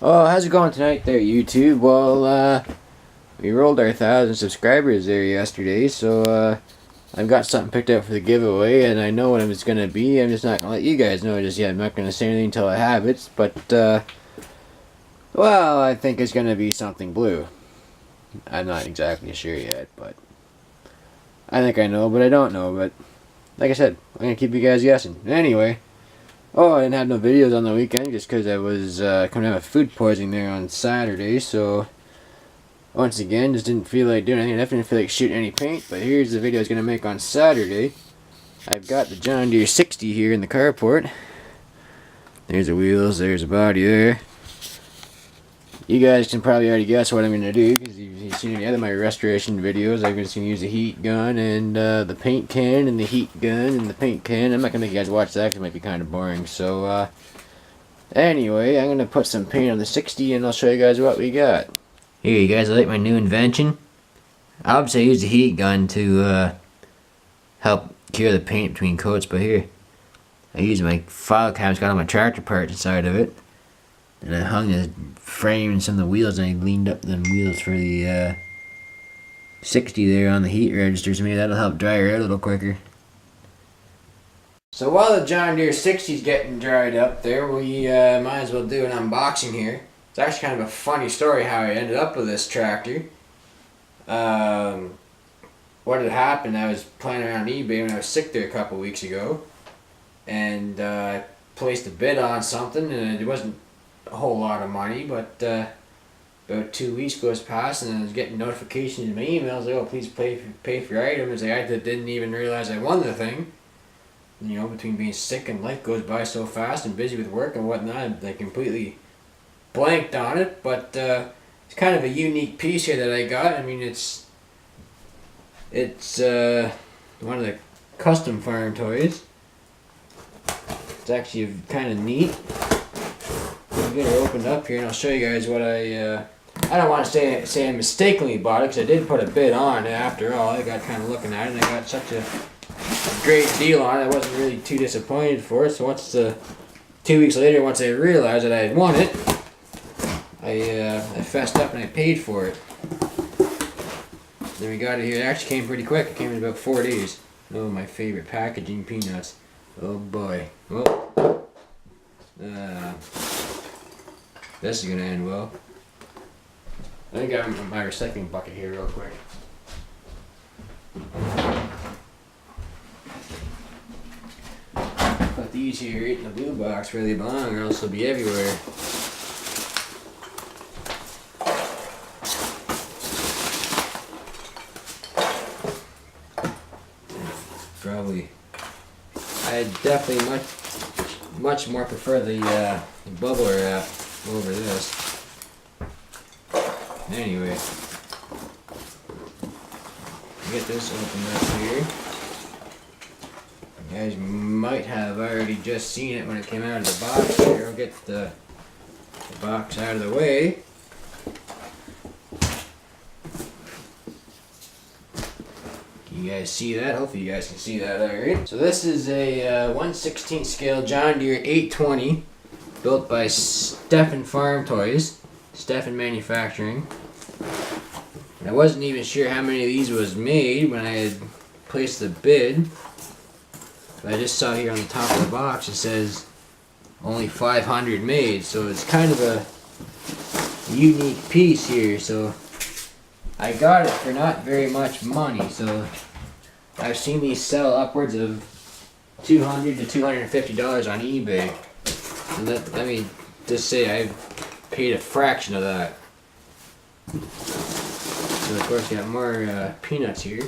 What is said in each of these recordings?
Oh, how's it going tonight there, YouTube? Well, we rolled our 1,000 subscribers there yesterday, so, I've got something picked out for the giveaway, and I know what it's gonna be. I'm just not gonna let you guys know just yet. I'm not gonna say anything until I have it, but, well, I think it's gonna be something blue. I'm not exactly sure yet, but I think I know, but I don't know, but like I said, I'm gonna keep you guys guessing. Anyway. Oh, I didn't have no videos on the weekend just because I was coming down with food poisoning there on Saturday, so once again, just didn't feel like doing anything. I definitely didn't feel like shooting any paint, but here's the video I was going to make on Saturday. I've got the John Deere 60 here in the carport. There's the wheels, there's the body there. You guys can probably already guess what I'm going to do, because you've seen any other of my restoration videos. I'm just going to use the heat gun and the paint can and the heat gun and the paint can. I'm not going to make you guys watch that because it might be kind of boring. So, anyway, I'm going to put some paint on the 60 and I'll show you guys what we got. Here, you guys like my new invention? Obviously, I used the heat gun to help cure the paint between coats, but here, I used my file cabinet, got all my tractor parts inside of it. And I hung the frame and some of the wheels, and I leaned up the wheels for the 60 there on the heat register, so maybe that'll help dry her out a little quicker. So while the John Deere 60 is getting dried up there, we might as well do an unboxing here. It's actually kind of a funny story how I ended up with this tractor. What had happened, I was playing around on eBay when I was sick there a couple weeks ago, and I placed a bid on something, and it wasn't a whole lot of money, but about 2 weeks goes past and I was getting notifications in my emails like, oh, please pay for your item. It's like I didn't even realize I won the thing. You know, between being sick and life goes by so fast and busy with work and whatnot, I completely blanked on it, but it's kind of a unique piece here that I got. I mean, it's one of the custom farm toys. It's actually kind of neat. I'll get her opened up here and I'll show you guys what I don't want to say I mistakenly bought it, because I did put a bid on it after all. I got kind of looking at it and I got such a great deal on it. I wasn't really too disappointed for it. So once 2 weeks later, once I realized that I had won it, I fessed up and I paid for it. Then we got it here. It actually came pretty quick. It came in about 4 days. Oh, my favorite packaging, peanuts. Oh boy. Well, this is gonna end well. I think I have my recycling bucket here real quick. Put these here in the blue box where they belong, or else they'll be everywhere. Probably, I definitely much more prefer the bubble wrap over this. Anyway, get this opened up here. You guys might have already just seen it when it came out of the box here. I'll get the box out of the way. Can you guys see that? Hopefully you guys can see that alright. So this is a 1/16 scale John Deere 820 built by STEPHAN Farm Toys, STEPHAN Manufacturing. And I wasn't even sure how many of these was made when I had placed the bid. But I just saw here on the top of the box it says only 500 made, so it's kind of a unique piece here. So I got it for not very much money. So I've seen these sell upwards of $200 to $250 on eBay. And let me just say I paid a fraction of that. So of course we got more peanuts here.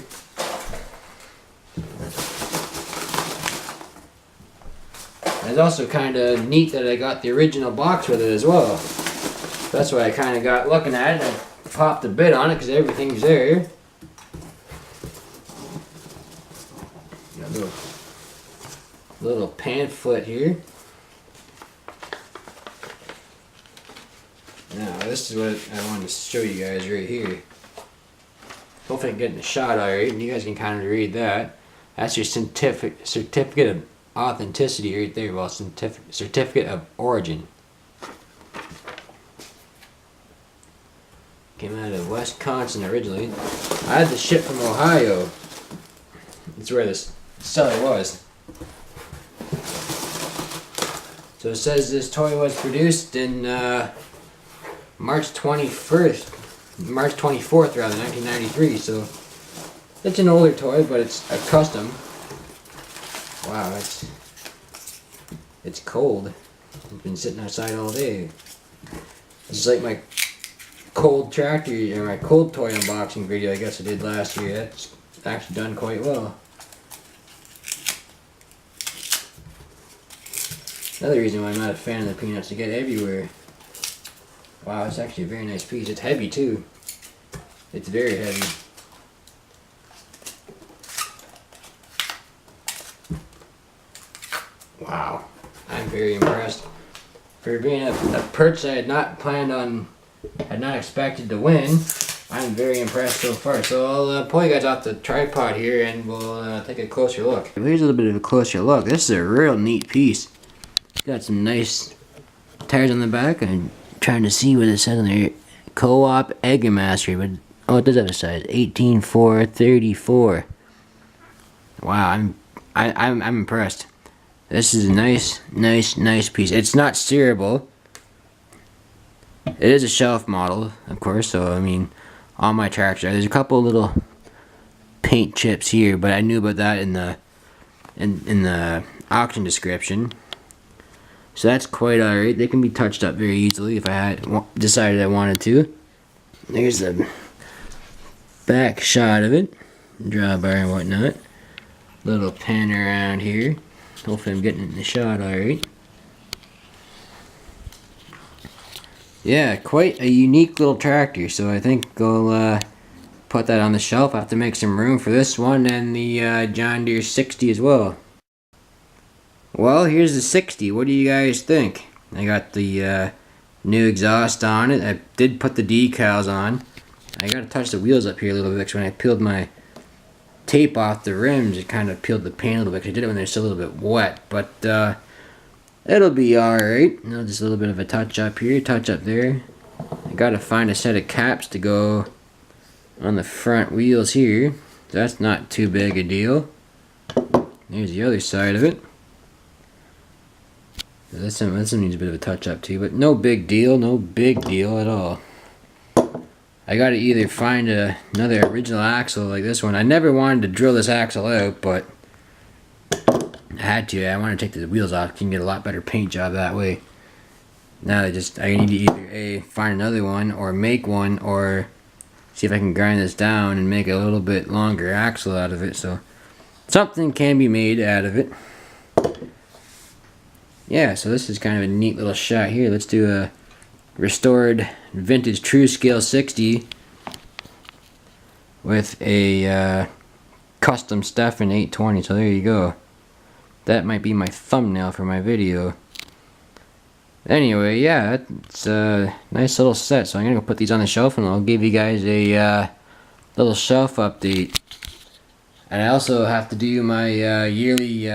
And it's also kind of neat that I got the original box with it as well. That's why I kind of got looking at it and I popped a bid on it because everything's there. Got a little pamphlet here. Now this is what I wanted to show you guys right here. Hopefully I can get in the shot alright and you guys can kind of read that. That's your certificate of authenticity right there. Well, certificate of origin. Came out of Wisconsin originally. I had the ship from Ohio. That's where this seller was. So it says this toy was produced in March 24th, rather, 1993. So it's an older toy, but it's a custom. Wow, it's cold. It's been sitting outside all day. It's like my cold tractor, or my cold toy unboxing video I guess I did last year. That's actually done quite well. Another reason why I'm not a fan of the peanuts, they get everywhere. Wow, it's actually a very nice piece. It's heavy too. It's very heavy. Wow, I'm very impressed. For being a perch I had not expected to win, I'm very impressed so far. So I'll pull you guys off the tripod here and we'll take a closer look. Here's a little bit of a closer look. This is a real neat piece. Got some nice tires on the back. I'm trying to see what it says on there. Co-op Egg Mastery, but oh, it does have a size 18-4-34. Wow, I'm impressed. This is a nice piece. It's not steerable. It is a shelf model, of course, so I mean, on my tractor, there's a couple little paint chips here, but I knew about that in the auction description. So that's quite alright. They can be touched up very easily if I had decided I wanted to. There's the back shot of it. Drawbar and whatnot. Little pan around here. Hopefully I'm getting it in the shot alright. Yeah, quite a unique little tractor. So I think I'll put that on the shelf. I have to make some room for this one and the John Deere 60 as well. Well, here's the 60. What do you guys think? I got the new exhaust on it. I did put the decals on. I got to touch the wheels up here a little bit because when I peeled my tape off the rims, it kind of peeled the paint a little bit because I did it when they're still a little bit wet. But it'll be alright. Just a little bit of a touch up here, touch up there. I got to find a set of caps to go on the front wheels here. That's not too big a deal. There's the other side of it. This one needs a bit of a touch up too, but no big deal at all. I gotta either find another original axle like this one. I never wanted to drill this axle out, but I had to. I want to take the wheels off. You can get a lot better paint job that way. Now I need to either find another one or make one, or see if I can grind this down and make a little bit longer axle out of it. So something can be made out of it. Yeah, so this is kind of a neat little shot here. Let's do a restored vintage true scale 60 with a custom STEPHAN 820. So there you go. That might be my thumbnail for my video. Anyway, yeah, it's a nice little set. So I'm gonna go put these on the shelf and I'll give you guys a little shelf update. And I also have to do my yearly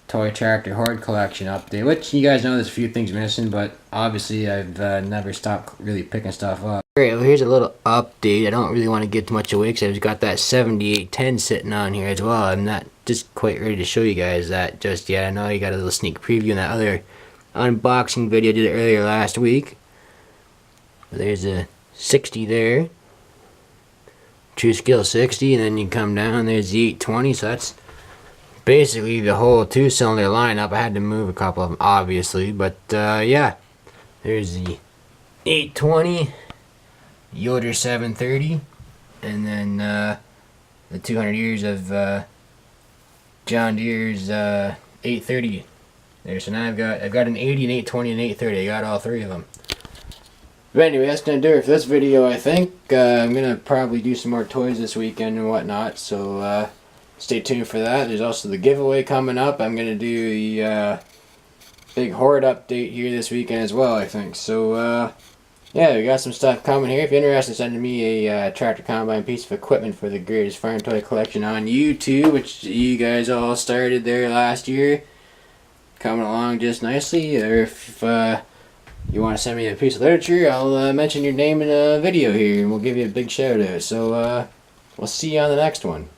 toy tractor hoard collection update, which you guys know there's a few things missing, but obviously I've never stopped really picking stuff up. Alright, well here's a little update. I don't really want to get too much away because I've got that 7810 sitting on here as well. I'm not just quite ready to show you guys that just yet. I know you got a little sneak preview in that other unboxing video I did earlier last week. There's a 60 there. True scale 60, and then you come down, there's the 820, so that's basically the whole two-cylinder lineup. I had to move a couple of them, obviously, but yeah, there's the 820, Yoder 730, and then the 200 years of John Deere's 830 there. So now I've got an 80, an 820, and an 830. I got all three of them. But anyway, that's going to do it for this video, I think. I'm going to probably do some more toys this weekend and whatnot, so stay tuned for that. There's also the giveaway coming up. I'm going to do the big hoard update here this weekend as well, I think. So, yeah, we got some stuff coming here. If you're interested in sending me a tractor combine piece of equipment for the greatest farm toy collection on YouTube, which you guys all started there last year, coming along just nicely, or if you want to send me a piece of literature, I'll mention your name in a video here and we'll give you a big shout out. So we'll see you on the next one.